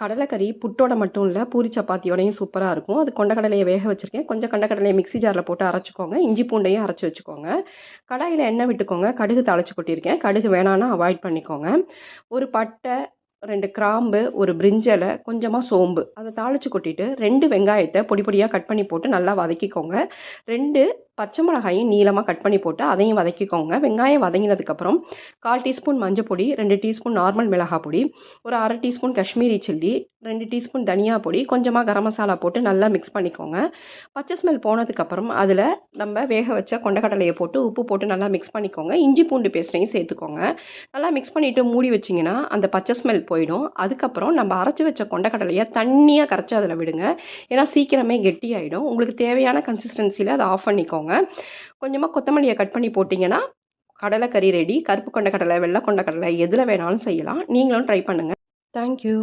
கடலைக்கறி புட்டோட மட்டும் இல்ல, பூரி சப்பாத்தியோடையும் சூப்பரா இருக்கும். அது கொண்டைக்கடலைய வேக வச்சிருக்கேன். கொஞ்சம் கொண்டைக்கடலைய மிக்ஸி ஜார்ல போட்டு அரைச்சுக்கோங்க. இஞ்சி பூண்டையும் அரைச்சு வச்சுக்கோங்க. கடாயில எண்ணெய் விட்டுக்கோங்க. கடுகு தாளிச்சு கொட்டியிருக்கேன். கடுகு வேணான்னா அவாய்ட் பண்ணிக்கோங்க. ஒரு பட்டை, 2 கிராம்பு, ஒரு பிரிஞ்ச இல, கொஞ்சமா சோம்பு. அத தாளிச்சு கொட்டிட்டு 2 வெங்காயத்த பொடி பொடியா கட் பண்ணி போட்டு நல்லா வதக்கிக்கோங்க. 2 பச்சை மிளகாயும் நீளமா கட் பண்ணி போட்டு அதையும் வதக்கிக்கோங்க. வெங்காயம் வதங்கினதுக்கப்புறம் 1/4 டீஸ்பூன் மஞ்சள் பொடி, 2 டீஸ்பூன் நார்மல் மிளகாய் பொடி, ஒரு 1/2 டீஸ்பூன் காஷ்மீரி சில்லி, 2 டீஸ்பூன் தனியா பொடி, கொஞ்சமா கரம் மசாலா போட்டு நல்லா மிக்ஸ் பண்ணிக்கோங்க. பச்சை ஸ்மெல் போனதுக்கப்புறம் அதில் நம்ம வேக வச்ச கொண்டைக்கடலையை போட்டு உப்பு போட்டு நல்லா மிக்ஸ் பண்ணிக்கோங்க. இஞ்சி பூண்டு பேஸ்ட்டையும் சேர்த்துக்கோங்க. நல்லா மிக்ஸ் பண்ணிவிட்டு மூடி வச்சிங்கன்னா அந்த பச்சை ஸ்மெல் போயிடும். அதுக்கப்புறம் நம்ம அரைச்சி வச்ச கொண்டைக்கடலையை தண்ணியாக கரைச்சி அதில் விடுங்க. ஏன்னா சீக்கிரமே கெட்டியாயிடும். உங்களுக்கு தேவையான கன்சிஸ்டன்சியில் அதை ஆஃப் பண்ணிக்கோங்க. கொஞ்சமாக கொத்தமல்லியை கட் பண்ணி போட்டிங்கன்னா கடலைக்கறி ரெடி. கருப்பு கொண்டைக்கடலை, வெள்ளை கொண்டைக்கடலை எதில் வேணாலும் செய்யலாம். நீங்களும் ட்ரை பண்ணுங்கள். தேங்க்யூ.